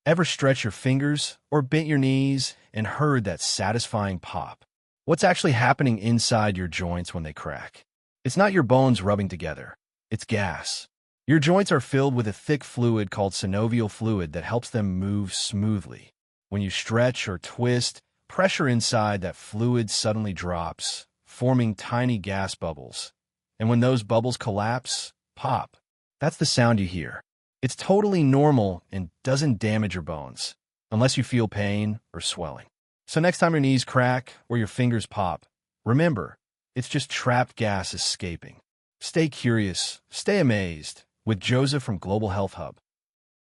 Ever stretch your fingers or bent your knees and heard that satisfying pop? What's actually happening inside your joints when they crack? It's not your bones rubbing together. It's gas. Your joints are filled with a thick fluid called synovial fluid that helps them move smoothly. When you stretch or twist, pressure inside that fluid suddenly drops, forming tiny gas bubbles. And when those bubbles collapse, pop. That's the sound you hear. It's totally normal and doesn't damage your bones, unless you feel pain or swelling. So next time your knees crack or your fingers pop, remember, it's just trapped gas escaping. Stay curious, stay amazed, with Joseph from Global Health Hub.